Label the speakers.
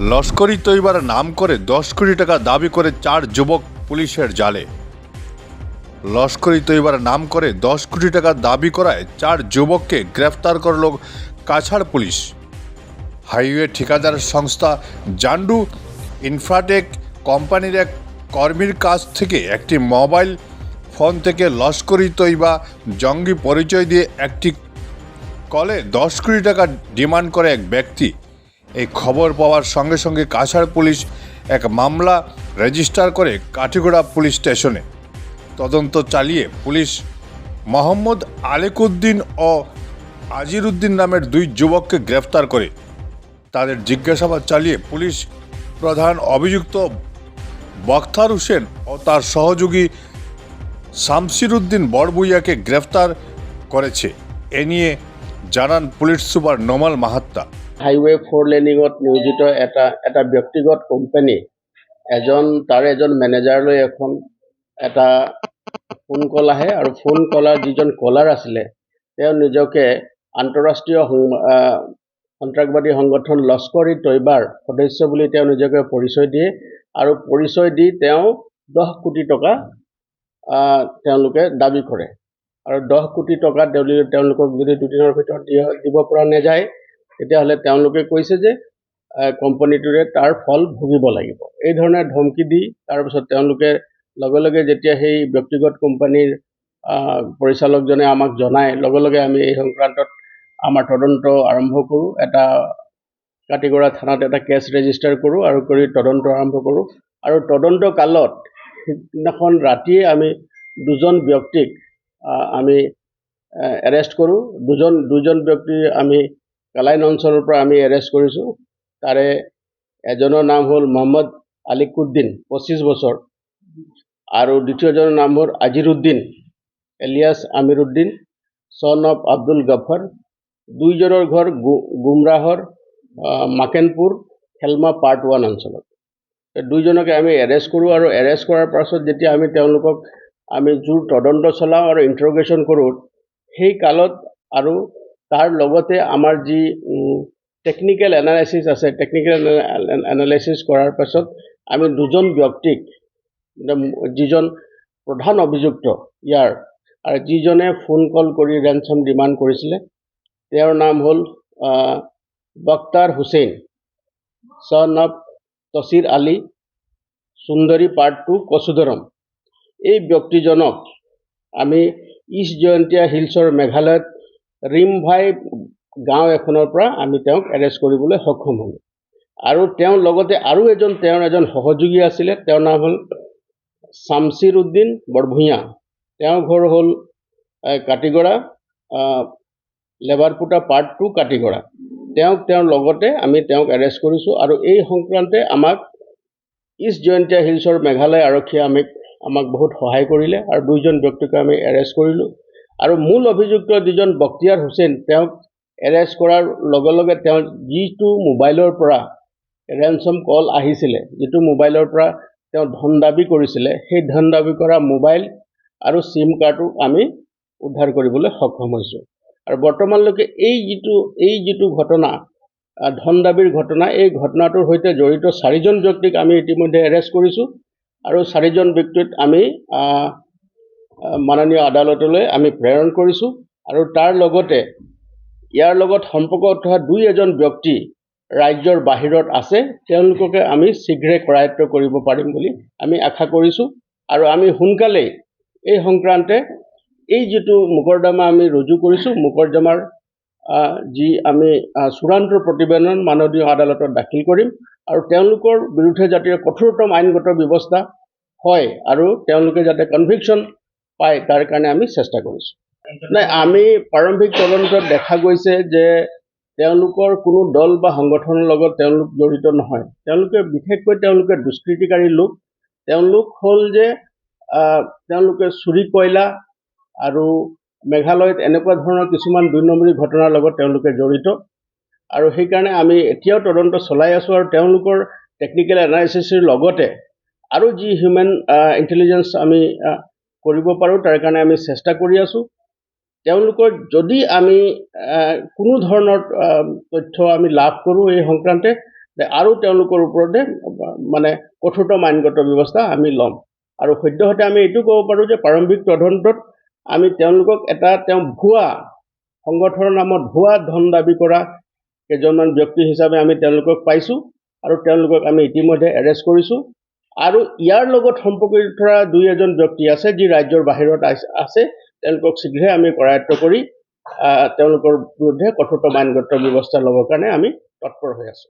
Speaker 1: লস্করি তৈবার নাম করে 10 কোটি টাকা দাবি করে 4 যুবক পুলিশের জালে। লস্করি তৈবার নাম করে 10 কোটি টাকা দাবি করায় 4 যুবককে গ্রেফতার করল কাছাড় পুলিশ। হাইওয়ে ঠিকাদার সংস্থা জান্ডু ইনফ্রাটেক কোম্পানির এক কর্মীর কাছ থেকে একটি মোবাইল ফোন থেকে লস্করি তৈবা জঙ্গি পরিচয় দিয়ে একটি কলে 10 কোটি টাকা ডিমান্ড করে এক ব্যক্তি। এই খবর পাওয়ার সঙ্গে সঙ্গে কাছাড় পুলিশ এক মামলা রেজিস্টার করে কাঠিগড়া পুলিশ স্টেশনে তদন্ত চালিয়ে পুলিশ মোহাম্মদ আলিকুদ্দিন ও আজিরুদ্দিন নামের 2 যুবককে গ্রেফতার করে তাদের জিজ্ঞাসাবাদ চালিয়ে পুলিশ প্রধান অভিযুক্ত বখতার হোসেন ও তার সহযোগী শামসির উদ্দিন বড়ভূঁইয়াকে গ্রেফতার করেছে। এ নিয়ে জানান police super Nomal Mahatta.
Speaker 2: Highway 4 লেনিঙত নিয়োজিত এটা ব্যক্তিগত কোম্পানী তাৰ এজন মেনেজাৰলৈ এখন এটা ফোন কল আহে আৰু ফোন কলাৰ যিজন কলাৰ আছিলে তেওঁ নিজকে আন্তঃৰাষ্ট্ৰীয় সন্ত্ৰাসবাদী সংগঠন লস্কৰি তৈবাৰ সদস্য বুলি তেওঁ নিজকে পৰিচয় দিয়ে আৰু পৰিচয় দি তেওঁ 10 কোটি টকা তেওঁলোকে দাবী কৰে আৰু 10 কোটি টকা তেওঁলোকক যদি দুদিনৰ ভিতৰত দিব পৰা নাযায় তেতিয়াহ'লে তেওঁলোকে কৈছে যে কোম্পানীটোৰে তাৰ ফল ভুগিব লাগিব। এই ধৰণে ধমকি দি তাৰপিছত তেওঁলোকে লগে লগে যেতিয়া সেই ব্যক্তিগত কোম্পানীৰ পৰিচালকজনে আমাক জনায় লগে লগে আমি এই সংক্ৰান্তত আমাৰ তদন্ত আৰম্ভ কৰোঁ। এটা কাটিগড়া থানাত এটা কেছ ৰেজিষ্টাৰ কৰোঁ আৰু কৰি তদন্ত আৰম্ভ কৰোঁ আৰু তদন্ত কালত সিদিনাখন ৰাতিয়ে আমি 2জন ব্যক্তিক আমি এৰেষ্ট কৰোঁ। দুজন ব্যক্তি আমি কালাইন অঞ্চলৰ পৰা আমি এৰেষ্ট কৰিছোঁ। তাৰে এজনৰ নাম হ'ল মোহাম্মদ আলিকুদ্দিন 25 বছৰ আৰু দ্বিতীয়জনৰ নাম হ'ল আজিৰুদ্দিন এলিয়াছ আমিৰুদ্দিন সন অফ আব্দুল গফৰ। 2জনৰ ঘৰ গুমৰাহৰ মাকেনপুৰ খেলমা পাৰ্ট 1 অঞ্চলত। 2জনকে আমি এৰেষ্ট কৰোঁ আৰু এৰেষ্ট কৰাৰ পাছত যেতিয়া আমি তেওঁলোকক আমি জোৰ তদন্ত চলাওঁ আৰু ইণ্টাৰগেশ্যন কৰোঁ সেই কালত আৰু তাৰ লগতে আমাৰ যি টেকনিকেল এনালাইচিছ আছে টেকনিকেল এনালাইচিছ কৰাৰ পাছত আমি 2জন ব্যক্তিক যিজন প্ৰধান অভিযুক্ত ইয়াৰ আৰু যিজনে ফোন কল কৰি ৰেনচম ডিমাণ্ড কৰিছিলে তেওঁৰ নাম হ'ল Bakhtar Hossain son of Tasir Ali Sundari part 2 কচুদৰম। এই ব্যক্তিজনক আমি ইষ্ট জয়ন্তীয়া হিলছৰ মেঘালয়ত ৰিমভাই গাঁও এখনৰ পৰা আমি তেওঁক এৰেষ্ট কৰিবলৈ সক্ষম হ'লোঁ আৰু তেওঁৰ লগতে আৰু তেওঁৰ এজন সহযোগী আছিলে তেওঁৰ নাম হ'ল শামসিৰ উদ্দিন বৰভূঁইয়া। তেওঁৰ ঘৰ হ'ল কাটিগড়া লেবাৰপুটা পাৰ্ট 2 কাটিগড়া। তেওঁৰ লগতে আমি তেওঁক এৰেষ্ট কৰিছোঁ আৰু এই সংক্ৰান্তে আমাক ইষ্ট জয়ন্তীয়া হিলছৰ মেঘালয় আৰক্ষীয়ে আমাক বহুত সহায় কৰিলে আৰু 2জন ব্যক্তিক আমি এৰেষ্ট কৰিলোঁ আৰু মূল অভিযুক্ত যিজন বখতিয়াৰ হোসেন তেওঁক এৰেষ্ট কৰাৰ লগে লগে তেওঁ যিটো মোবাইলৰ পৰা ৰেনচম কল আহিছিলে যিটো মোবাইলৰ পৰা তেওঁ ধন দাবী কৰিছিলে সেই ধন দাবী কৰা মোবাইল আৰু সিম কাৰ্ডো আমি উদ্ধাৰ কৰিবলৈ সক্ষম হৈছোঁ আৰু বৰ্তমানলৈকে এই যিটো ঘটনা ধন দাবীৰ ঘটনা এই ঘটনাটোৰ সৈতে জড়িত 4জন ব্যক্তিক আমি ইতিমধ্যে এৰেষ্ট কৰিছোঁ আৰু 4জন ব্যক্তিক আমি মাননীয় আদালতলৈ আমি প্ৰেৰণ কৰিছোঁ আৰু তাৰ লগতে ইয়াৰ লগত সম্পৰ্ক থকা 2জন ব্যক্তি ৰাজ্যৰ বাহিৰত আছে তেওঁলোককে আমি শীঘ্ৰে কৰায়ত্ব কৰিব পাৰিম বুলি আমি আশা কৰিছোঁ আৰু আমি সোনকালেই এই সংক্ৰান্তে এই যিটো মোকৰ্দমা আমি ৰুজু কৰিছোঁ মোকৰ্দমাৰ যি আমি চূড়ান্ত প্ৰতিবেদন মাননীয় আদালতত দাখিল কৰিম আৰু তেওঁলোকৰ বিৰুদ্ধে যাতে কঠোৰতম আইনগত ব্যৱস্থা হয় আৰু তেওঁলোকে যাতে কনভিকশ্যন পায় তাৰ কাৰণে আমি চেষ্টা কৰিছোঁ। নাই আমি প্ৰাৰম্ভিক তদন্তত দেখা গৈছে যে তেওঁলোকৰ কোনো দল বা সংগঠনৰ লগত তেওঁলোক জড়িত নহয়। বিশেষকৈ তেওঁলোকে দুষ্কৃতিকাৰী লোক। তেওঁলোক হ'ল যে তেওঁলোকে চুৰি কয়লা আৰু মেঘালয়ত এনেকুৱা ধৰণৰ কিছুমান 2 নম্বৰী ঘটনাৰ লগত তেওঁলোকে জড়িত আৰু সেইকাৰণে আমি এতিয়াও তদন্ত চলাই আছোঁ আৰু তেওঁলোকৰ টেকনিকেল এনালাইচিছৰ লগতে আৰু যি হিউমেন ইণ্টেলিজেন্স আমি কৰিব পাৰোঁ তাৰ কাৰণে আমি চেষ্টা কৰি আছোঁ। তেওঁলোকৰ যদি আমি কোনো ধৰণৰ তথ্য আমি লাভ কৰোঁ এই সংক্ৰান্তে যে আৰু তেওঁলোকৰ ওপৰতে মানে কঠোৰতম আইনগত ব্যৱস্থা আমি ল'ম। আৰু সদ্যহতে আমি এইটো ক'ব পাৰোঁ যে প্ৰাৰম্ভিক তদন্তত আমি তেওঁলোকক তেওঁ ভুৱা সংগঠনৰ নামত ভুৱা ধন দাবী কৰা কেইজনমান ব্যক্তি হিচাপে আমি তেওঁলোকক পাইছোঁ আৰু তেওঁলোকক আমি ইতিমধ্যে এৰেষ্ট কৰিছোঁ। আৰু ইয়াৰ লগত সম্পৰ্কিত থকা 2-এজন ব্যক্তি আছে যি ৰাজ্যৰ বাহিৰত আছে, তেওঁলোকক শীঘ্ৰে আমি কৰায়ত্ব কৰি তেওঁলোকৰ বিৰুদ্ধে কঠোৰতম আইনগত ব্যৱস্থা ল'বৰ কাৰণে আমি তৎপৰ হৈ আছোঁ।